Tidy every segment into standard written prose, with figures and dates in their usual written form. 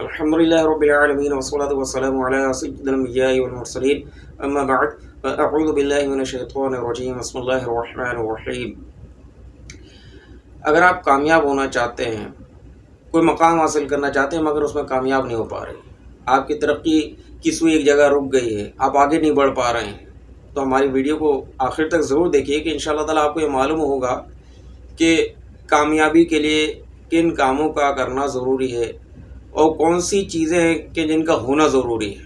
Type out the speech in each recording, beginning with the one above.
الحمدللہ رب العالمین والصلاة والسلام علی سید الانبیاء والمرسلین اما بعد فاعوذ باللہ من الشیطان الرجیم بسم اللہ الرحمن الرحیم۔ اگر آپ کامیاب ہونا چاہتے ہیں، کوئی مقام حاصل کرنا چاہتے ہیں مگر اس میں کامیاب نہیں ہو پا رہے، آپ کی ترقی کی سوئی ایک جگہ رک گئی ہے، آپ آگے نہیں بڑھ پا رہے ہیں، تو ہماری ویڈیو کو آخر تک ضرور دیکھیے کہ انشاءاللہ تعالیٰ آپ کو یہ معلوم ہوگا کہ کامیابی کے لیے کن کاموں کا کرنا ضروری ہے اور کون سی چیزیں ہیں کہ جن کا ہونا ضروری ہے۔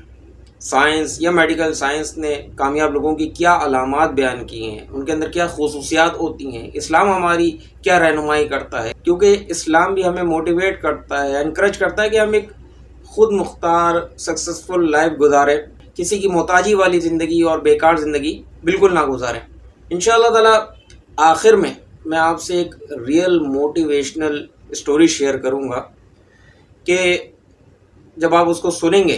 سائنس یا میڈیکل سائنس نے کامیاب لوگوں کی کیا علامات بیان کی ہیں، ان کے اندر کیا خصوصیات ہوتی ہیں، اسلام ہماری کیا رہنمائی کرتا ہے، کیونکہ اسلام بھی ہمیں موٹیویٹ کرتا ہے، انکریج کرتا ہے کہ ہم ایک خود مختار سکسیسفل لائف گزاریں، کسی کی محتاجی والی زندگی اور بیکار زندگی بالکل نہ گزاریں۔ انشاءاللہ تعالیٰ آخر میں آپ سے ایک ریئل موٹیویشنل اسٹوری شیئر کروں گا کہ جب آپ اس کو سنیں گے،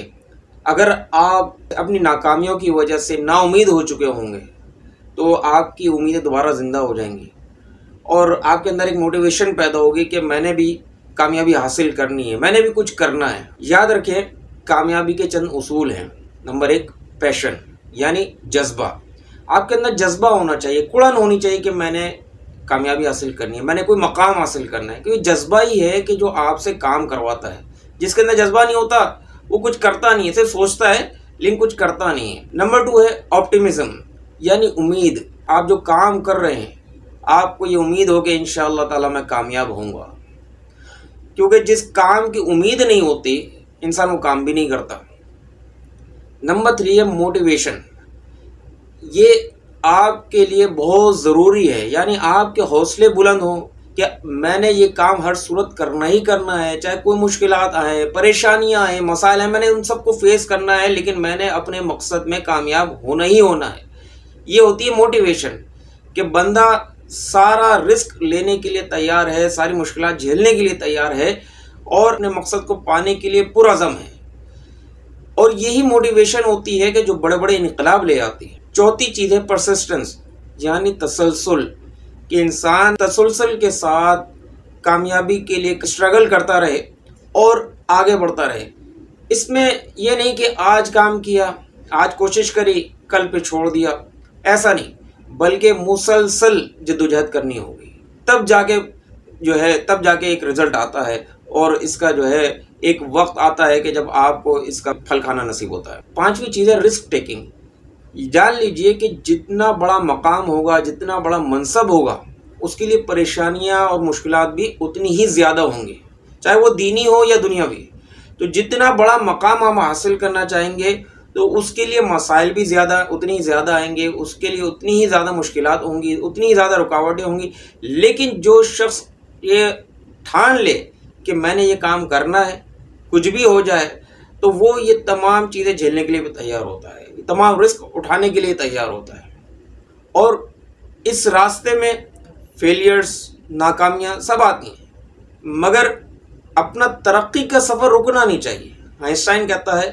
اگر آپ اپنی ناکامیوں کی وجہ سے نا امید ہو چکے ہوں گے تو آپ کی امیدیں دوبارہ زندہ ہو جائیں گی اور آپ کے اندر ایک موٹیویشن پیدا ہوگی کہ میں نے بھی کامیابی حاصل کرنی ہے، میں نے بھی کچھ کرنا ہے۔ یاد رکھیں، کامیابی کے چند اصول ہیں۔ نمبر 1، پیشن یعنی جذبہ۔ آپ کے اندر جذبہ ہونا چاہیے، کڑن ہونی چاہیے کہ میں نے کامیابی حاصل کرنی ہے، میں نے کوئی مقام حاصل کرنا ہے، کیونکہ جذبہ ہی ہے کہ جو آپ سے کام کرواتا ہے۔ جس کے اندر جذبہ نہیں ہوتا وہ کچھ کرتا نہیں ہے، صرف سوچتا ہے لیکن کچھ کرتا نہیں ہے۔ نمبر 2 ہے آپٹیمزم یعنی امید۔ آپ جو کام کر رہے ہیں آپ کو یہ امید ہو کہ انشاءاللہ تعالیٰ میں کامیاب ہوں گا، کیونکہ جس کام کی امید نہیں ہوتی انسان وہ کام بھی نہیں کرتا۔ نمبر 3 ہے موٹیویشن۔ یہ آپ کے لیے بہت ضروری ہے، یعنی آپ کے حوصلے بلند ہوں کہ میں نے یہ کام ہر صورت کرنا ہی کرنا ہے، چاہے کوئی مشکلات آئیں، پریشانیاں آئیں، مسائل ہیں، میں نے ان سب کو فیس کرنا ہے، لیکن میں نے اپنے مقصد میں کامیاب ہونا ہی ہونا ہے۔ یہ ہوتی ہے موٹیویشن کہ بندہ سارا رسک لینے کے لیے تیار ہے، ساری مشکلات جھیلنے کے لیے تیار ہے اور اپنے مقصد کو پانے کے لیے پرعزم ہے۔ اور یہی موٹیویشن ہوتی ہے کہ جو بڑے بڑے انقلاب لے آتی ہے۔ چوتھی چیز ہے پرسسٹنس یعنی تسلسل، کہ انسان تسلسل کے ساتھ کامیابی کے لیے اسٹرگل کرتا رہے اور آگے بڑھتا رہے۔ اس میں یہ نہیں کہ آج کام کیا، آج کوشش کری، کل پہ چھوڑ دیا، ایسا نہیں، بلکہ مسلسل جدوجہد کرنی ہوگی، تب جا کے ایک رزلٹ آتا ہے اور اس کا ایک وقت آتا ہے کہ جب آپ کو اس کا پھل کھانا نصیب ہوتا ہے۔ پانچویں چیز ہے رسک ٹیکنگ۔ جان لیجئے کہ جتنا بڑا مقام ہوگا، جتنا بڑا منصب ہوگا، اس کے لیے پریشانیاں اور مشکلات بھی اتنی ہی زیادہ ہوں گی، چاہے وہ دینی ہو یا دنیاوی۔ تو جتنا بڑا مقام ہم حاصل کرنا چاہیں گے تو اس کے لیے مسائل بھی اتنی ہی زیادہ آئیں گے، اس کے لیے اتنی ہی زیادہ مشکلات ہوں گی، اتنی ہی زیادہ رکاوٹیں ہوں گی۔ لیکن جو شخص یہ ٹھان لے کہ میں نے یہ کام کرنا ہے، کچھ بھی ہو جائے، تو وہ یہ تمام چیزیں جھیلنے کے لیے بھی تیار ہوتا ہے، تمام رسک اٹھانے کے لیے تیار ہوتا ہے۔ اور اس راستے میں فیلیئرز، ناکامیاں سب آتی ہیں، مگر اپنا ترقی کا سفر رکنا نہیں چاہیے۔ آئنسٹائن کہتا ہے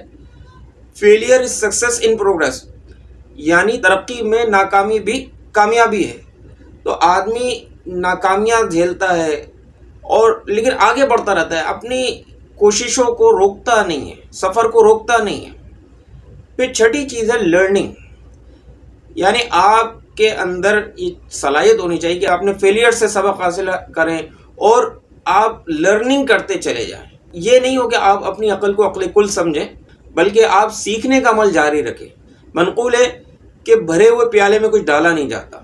failure is success in progress, یعنی ترقی میں ناکامی بھی کامیابی ہے۔ تو آدمی ناکامیاں جھیلتا ہے اور لیکن آگے بڑھتا رہتا ہے، اپنی کوششوں کو روکتا نہیں ہے، سفر کو روکتا نہیں ہے۔ پھر چھٹی چیز ہے لرننگ، یعنی آپ کے اندر یہ صلاحیت ہونی چاہیے کہ آپ نے فیلیئر سے سبق حاصل کریں اور آپ لرننگ کرتے چلے جائیں۔ یہ نہیں ہو کہ آپ اپنی عقل کو عقل کل سمجھیں، بلکہ آپ سیکھنے کا عمل جاری رکھیں۔ منقول ہے کہ بھرے ہوئے پیالے میں کچھ ڈالا نہیں جاتا۔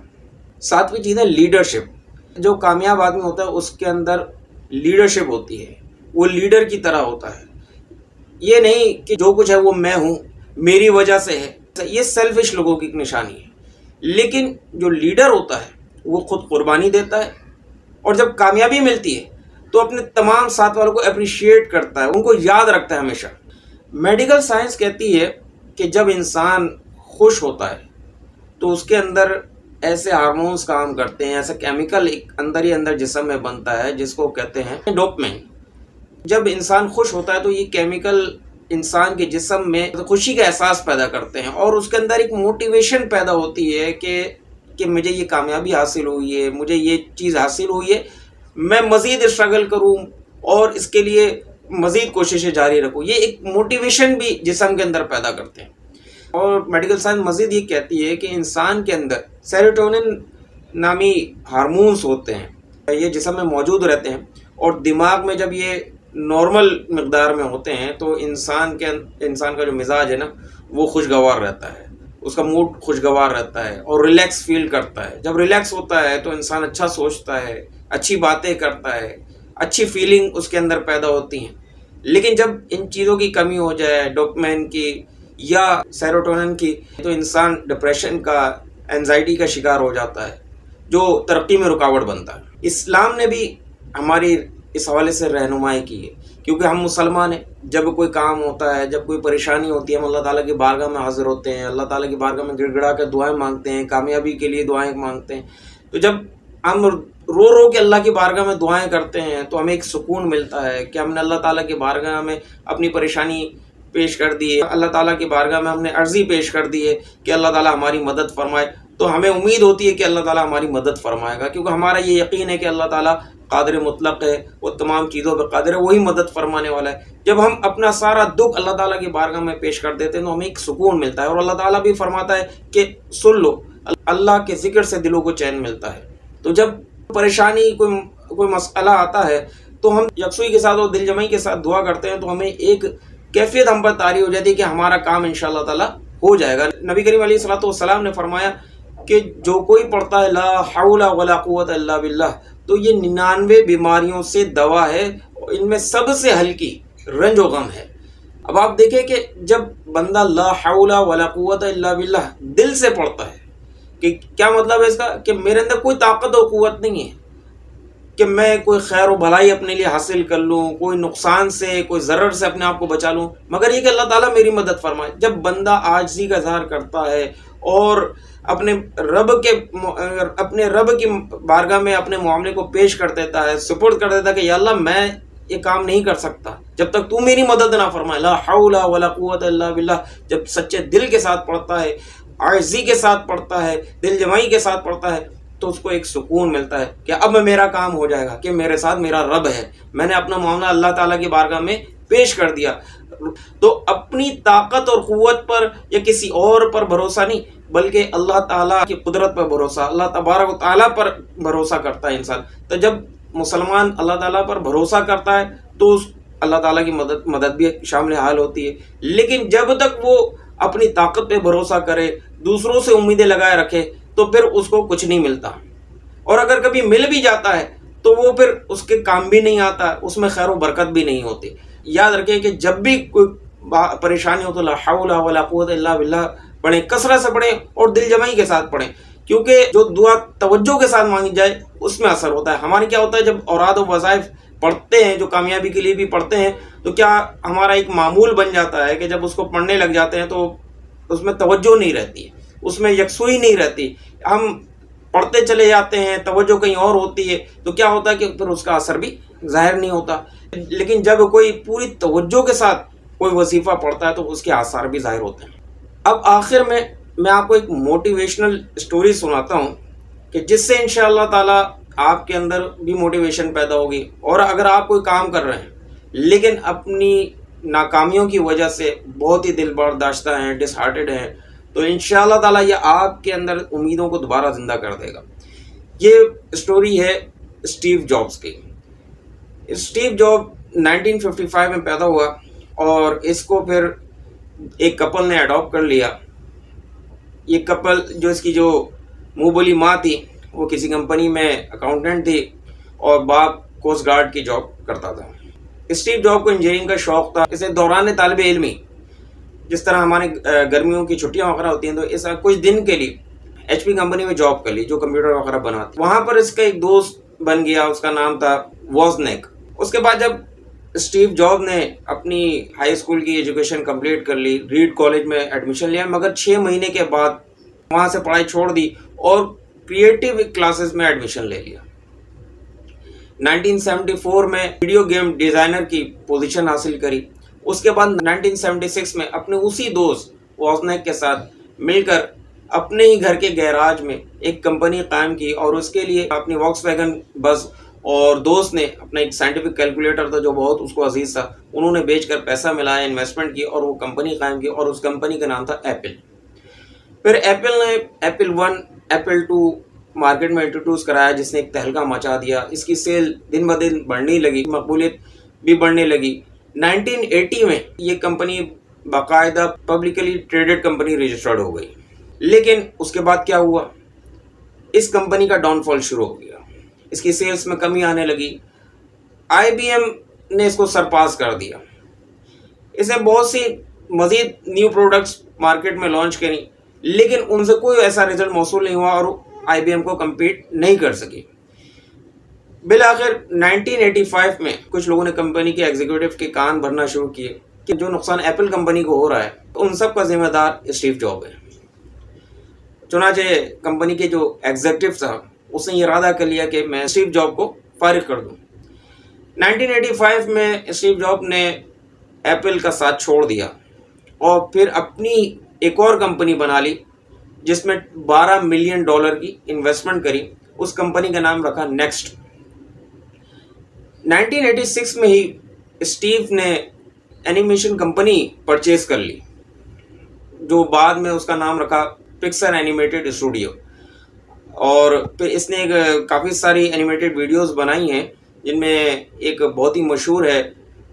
ساتویں چیز ہے لیڈرشپ۔ جو کامیاب آدمی ہوتا ہے اس کے اندر لیڈرشپ ہوتی ہے، وہ لیڈر کی طرح ہوتا ہے۔ یہ نہیں کہ جو کچھ ہے وہ میں ہوں، میری وجہ سے ہے، یہ سیلفش لوگوں کی ایک نشانی ہے۔ لیکن جو لیڈر ہوتا ہے وہ خود قربانی دیتا ہے اور جب کامیابی ملتی ہے تو اپنے تمام ساتھ والوں کو اپریشیٹ کرتا ہے، ان کو یاد رکھتا ہے ہمیشہ۔ میڈیکل سائنس کہتی ہے کہ جب انسان خوش ہوتا ہے تو اس کے اندر ایسے ہارمونز کام کرتے ہیں، ایسا کیمیکل اندر ہی اندر جسم میں بنتا ہے جس کو کہتے ہیں ڈوپامین۔ جب انسان خوش ہوتا ہے تو یہ کیمیکل انسان کے جسم میں خوشی کا احساس پیدا کرتے ہیں اور اس کے اندر ایک موٹیویشن پیدا ہوتی ہے کہ مجھے یہ کامیابی حاصل ہوئی ہے، مجھے یہ چیز حاصل ہوئی ہے، میں مزید اسٹرگل کروں اور اس کے لیے مزید کوششیں جاری رکھو، یہ ایک موٹیویشن بھی جسم کے اندر پیدا کرتے ہیں۔ اور میڈیکل سائنس مزید یہ کہتی ہے کہ انسان کے اندر سیروٹونن نامی ہارمونز ہوتے ہیں، یہ جسم میں موجود رہتے ہیں، اور دماغ میں جب یہ نارمل مقدار میں ہوتے ہیں تو انسان کا جو مزاج ہے نا وہ خوشگوار رہتا ہے، اس کا موڈ خوشگوار رہتا ہے اور ریلیکس فیل کرتا ہے۔ جب ریلیکس ہوتا ہے تو انسان اچھا سوچتا ہے، اچھی باتیں کرتا ہے، اچھی فیلنگ اس کے اندر پیدا ہوتی ہیں۔ لیکن جب ان چیزوں کی کمی ہو جائے، ڈوپامین کی یا سیروٹونن کی، تو انسان ڈپریشن کا، اینزائٹی کا شکار ہو جاتا ہے، جو ترقی میں رکاوٹ بنتا ہے۔ اسلام نے بھی ہماری اس حوالے سے رہنمائی کی ہے، کیونکہ ہم مسلمان ہیں۔ جب کوئی کام ہوتا ہے، جب کوئی پریشانی ہوتی ہے، ہم اللہ تعالیٰ کی بارگاہ میں حاضر ہوتے ہیں، اللہ تعالیٰ کی بارگاہ میں گڑ گڑا کر دعائیں مانگتے ہیں، کامیابی کے لیے دعائیں مانگتے ہیں۔ تو جب ہم رو کے اللہ کی بارگاہ میں دعائیں کرتے ہیں تو ہمیں ایک سکون ملتا ہے کہ ہم نے اللہ تعالیٰ کی بارگاہ میں اپنی پریشانی پیش کر دی ہے، اللہ تعالیٰ کی بارگاہ میں ہم نے عرضی پیش کر دی ہے کہ اللہ تعالیٰ ہماری مدد فرمائے۔ تو ہمیں امید ہوتی ہے کہ اللہ تعالیٰ ہماری مدد فرمائے گا، کیونکہ ہمارا یہ یقین ہے کہ اللہ تعالیٰ قادر مطلق ہے، وہ تمام چیزوں پہ قادر ہے، وہی مدد فرمانے والا ہے۔ جب ہم اپنا سارا دکھ اللہ تعالیٰ کی بارگاہ میں پیش کر دیتے ہیں تو ہمیں ایک سکون ملتا ہے، اور اللہ تعالیٰ بھی فرماتا ہے کہ سن لو، اللہ کے ذکر سے دلوں کو چین ملتا ہے۔ تو جب پریشانی کوئی مسئلہ آتا ہے تو ہم یکسوئی کے ساتھ اور دل جمعی کے ساتھ دعا کرتے ہیں تو ہمیں ایک کیفیت ہم پر طاری ہو جاتی ہے کہ ہمارا کام انشاءاللہ تعالیٰ ہو جائے گا۔ نبی کریم علیہ الصلوۃ والسلام نے فرمایا کہ جو کوئی پڑھتا ہے لا حول ولا قوت الا باللہ، تو یہ 99 بیماریوں سے دوا ہے، ان میں سب سے ہلکی رنج و غم ہے۔ اب آپ دیکھیں کہ جب بندہ لا حول ولا قوت الا باللہ دل سے پڑھتا ہے، کہ کیا مطلب ہے اس کا، کہ میرے اندر کوئی طاقت اور قوت نہیں ہے کہ میں کوئی خیر و بھلائی اپنے لیے حاصل کر لوں، کوئی نقصان سے، کوئی ضرر سے اپنے آپ کو بچا لوں، مگر یہ کہ اللہ تعالیٰ میری مدد فرمائے۔ جب بندہ عاجزی کا اظہار کرتا ہے اور اپنے رب کی بارگاہ میں اپنے معاملے کو پیش کر دیتا ہے، سپرد کر دیتا ہے کہ یا اللہ میں یہ کام نہیں کر سکتا جب تک تو میری مدد نہ فرمائے، لا حول ولا قوت الا باللہ، جب سچے دل کے ساتھ پڑھتا ہے، عاجزی کے ساتھ پڑھتا ہے، دل جمعی کے ساتھ پڑھتا ہے، تو اس کو ایک سکون ملتا ہے کہ اب میرا کام ہو جائے گا، کہ میرے ساتھ میرا رب ہے، میں نے اپنا معاملہ اللہ تعالیٰ کی بارگاہ میں پیش کر دیا۔ تو اپنی طاقت اور قوت پر یا کسی اور پر بھروسہ نہیں، بلکہ اللہ تعالیٰ کی قدرت پر بھروسہ، اللہ تبارک و تعالیٰ پر بھروسہ کرتا ہے انسان۔ تو جب مسلمان اللہ تعالیٰ پر بھروسہ کرتا ہے تو اللہ تعالیٰ کی مدد بھی شامل حال ہوتی ہے۔ لیکن جب تک وہ اپنی طاقت پہ بھروسہ کرے، دوسروں سے امیدیں لگائے رکھے، تو پھر اس کو کچھ نہیں ملتا، اور اگر کبھی مل بھی جاتا ہے تو وہ پھر اس کے کام بھی نہیں آتا، اس میں خیر و برکت بھی نہیں ہوتی۔ یاد رکھیں کہ جب بھی کوئی پریشانی ہو تو لا حول ولا قوت الا باللہ پڑھیں، کثرت سے پڑھیں اور دل جمعی کے ساتھ پڑھیں، کیونکہ جو دعا توجہ کے ساتھ مانگی جائے اس میں اثر ہوتا ہے۔ ہمارے کیا ہوتا ہے جب اوراد و وظائف پڑھتے ہیں، جو کامیابی کے لیے بھی پڑھتے ہیں، تو کیا ہمارا ایک معمول بن جاتا ہے کہ جب اس کو پڑھنے لگ جاتے ہیں تو اس میں توجہ نہیں رہتی ہے، اس میں یکسوئی نہیں رہتی، ہم پڑھتے چلے جاتے ہیں، توجہ کہیں اور ہوتی ہے، تو کیا ہوتا ہے کہ پھر اس کا اثر بھی ظاہر نہیں ہوتا۔ لیکن جب کوئی پوری توجہ کے ساتھ کوئی وظیفہ پڑھتا ہے تو اس کے آثار بھی ظاہر ہوتے ہیں۔ اب آخر میں آپ کو ایک موٹیویشنل سٹوری سناتا ہوں کہ جس سے انشاءاللہ تعالیٰ آپ کے اندر بھی موٹیویشن پیدا ہوگی، اور اگر آپ کوئی کام کر رہے ہیں لیکن اپنی ناکامیوں کی وجہ سے بہت ہی دل برداشتہ ہیں، ڈس ہارٹڈ ہیں، تو انشاءاللہ تعالیٰ یہ آپ کے اندر امیدوں کو دوبارہ زندہ کر دے گا۔ یہ سٹوری ہے اسٹیو جابز کی۔ اسٹیو جاب 1955 میں پیدا ہوا، اور اس کو پھر ایک کپل نے اڈاپٹ کر لیا۔ یہ کپل جو اس کی جو منہ بولی ماں تھی وہ کسی کمپنی میں اکاؤنٹنٹ تھی، اور باپ کوسٹ گارڈ کی جاب کرتا تھا۔ اسٹیو جاب کو انجینئرنگ کا شوق تھا۔ اسے دوران طالب علمی، جس طرح ہمارے گرمیوں کی چھٹیاں وغیرہ ہوتی ہیں، تو اس کچھ دن کے لیے ایچ پی کمپنی میں جاب کر لی جو کمپیوٹر وغیرہ بناتی۔ وہاں پر اس کا ایک دوست بن گیا، اس کا نام تھا ووزنیک۔ اس کے بعد جب اسٹیو جاب نے اپنی ہائی اسکول کی ایجوکیشن کمپلیٹ کر لی، ریڈ کالج میں ایڈمیشن لیا، مگر 6 مہینے کے بعد وہاں سے پڑھائی چھوڑ دی اور کریٹیو کلاسز میں ایڈمیشن لے لیا۔ 1974 میں ویڈیو گیم ڈیزائنر کی پوزیشن حاصل کری۔ اس کے بعد 1976 میں اپنے اسی دوست ووزنیک کے ساتھ مل کر اپنے ہی گھر کے گیراج میں ایک کمپنی قائم کی، اور اس کے لیے اپنی واکس ویگن بس اور دوست نے اپنا ایک سائنٹیفک کیلکولیٹر تھا جو بہت اس کو عزیز تھا، انہوں نے بیچ کر پیسہ ملایا، انویسٹمنٹ کی اور وہ کمپنی قائم کی، اور اس کمپنی کا نام تھا ایپل۔ پھر ایپل نے ایپل 1 ایپل 2 مارکیٹ میں انٹروڈیوس کرایا، جس نے ایک تہلکہ مچا دیا۔ اس کی سیل دن بہ دن بڑھنے لگی، مقبولیت بھی بڑھنے لگی۔ 1980 میں یہ کمپنی باقاعدہ پبلکلی ٹریڈڈ کمپنی رجسٹرڈ ہو گئی۔ لیکن اس کے بعد کیا ہوا؟ اس کمپنی کا ڈاؤن فال شروع ہو گیا، اس کی سیلز میں کمی آنے لگی۔ آئی بی ایم نے اس کو سرپاس کر دیا، اس نے بہت سی مزید نیو پروڈکٹس مارکیٹ میں لانچ کریں، لیکن ان سے کوئی ایسا رزلٹ موصول نہیں ہوا اور آئی بی ایم کو کمپیٹ نہیں کر سکی۔ بالآخر 1985 میں کچھ لوگوں نے کمپنی کے ایگزیکٹو کے کان بھرنا شروع کیے کہ جو نقصان ایپل کمپنی کو ہو رہا ہے ان سب کا ذمہ دار اسٹیو جاب ہے۔ چنانچہ کمپنی کے جو ایگزیکٹو تھا اس نے یہ ارادہ کر لیا کہ میں اسٹیو جاب کو فارغ کر دوں۔ 1985 میں اسٹیو جاب نے ایپل کا ساتھ چھوڑ دیا اور پھر اپنی ایک اور کمپنی بنا لی جس میں $12 ملین کی انویسٹمنٹ کری۔ اس کمپنی کا نام رکھا نیکسٹ۔ 1986 میں ہی اسٹیو نے اینیمیشن کمپنی پرچیز کر لی جو بعد میں اس کا نام رکھا پکسر اینیمیٹڈ اسٹوڈیو، اور پھر اس نے کافی ساری اینیمیٹڈ ویڈیوز بنائی ہیں جن میں ایک بہت ہی مشہور ہے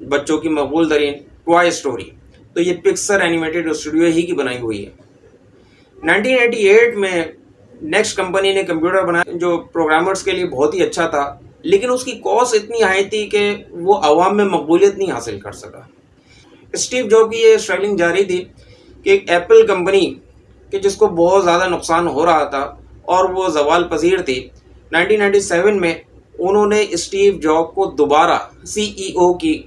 بچوں کی مقبول ترین ٹوائے اسٹوری، تو یہ پکسر اینیمیٹڈ اسٹوڈیو ہی کی بنائی ہوئی ہے۔ 1988 میں نیکسٹ کمپنی نے کمپیوٹر بنایا جو پروگرامرز کے لیے بہت ہی اچھا تھا، لیکن اس کی کاسٹ اتنی ہائی تھی کہ وہ عوام میں مقبولیت نہیں حاصل کر سکا۔ اسٹیو جاب کی یہ اسٹرگلنگ جاری تھی کہ ایک ایپل کمپنی کہ جس کو بہت زیادہ نقصان ہو رہا تھا اور وہ زوال پذیر تھی، 1997 میں انہوں نے اسٹیو جاب کو دوبارہ سی ای او کی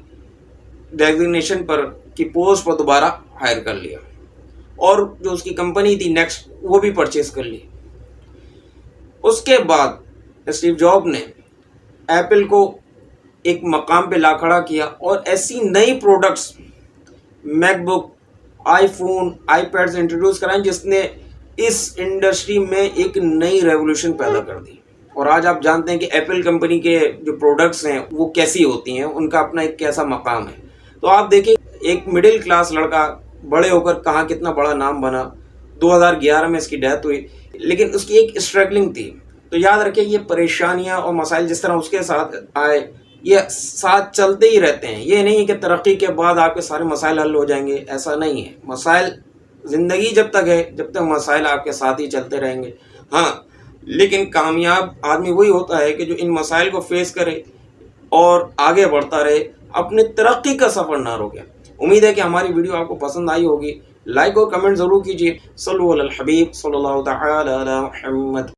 ڈیزگنیشن پر کی پوسٹ پر دوبارہ ہائر کر لیا، اور جو اس کی کمپنی تھی نیکسٹ وہ بھی پرچیز کر لی۔ اس کے بعد اسٹیو جاب نے ایپل کو ایک مقام پہ لا کھڑا کیا اور ایسی نئی پروڈکٹس میک بک، آئی فون، آئی پیڈز انٹروڈیوس کرائیں جس نے اس انڈسٹری میں ایک نئی ریولوشن پیدا کر دی۔ اور آج آپ جانتے ہیں کہ ایپل کمپنی کے جو پروڈکٹس ہیں وہ کیسی ہوتی ہیں، ان کا اپنا ایک کیسا مقام ہے۔ تو آپ دیکھیں ایک مڈل کلاس لڑکا بڑے ہو کر کہاں کتنا بڑا نام بنا۔ 2011 میں اس کی ڈیتھ ہوئی، لیکن اس کی ایک اسٹرگلنگ تھی۔ تو یاد رکھیں یہ پریشانیاں اور مسائل جس طرح اس کے ساتھ آئے یہ ساتھ چلتے ہی رہتے ہیں۔ یہ نہیں کہ ترقی کے بعد آپ کے سارے مسائل حل ہو جائیں گے، ایسا نہیں ہے۔ مسائل زندگی جب تک ہے جب تک مسائل آپ کے ساتھ ہی چلتے رہیں گے۔ ہاں، لیکن کامیاب آدمی وہی ہوتا ہے کہ جو ان مسائل کو فیس کرے اور آگے بڑھتا رہے، اپنی ترقی کا سفر نہ روکے۔ امید ہے کہ ہماری ویڈیو آپ کو پسند آئی ہوگی۔ لائک اور کمنٹ ضرور کیجیے۔ صلو علی الحبیب صلی اللہ تعالی علی محمد۔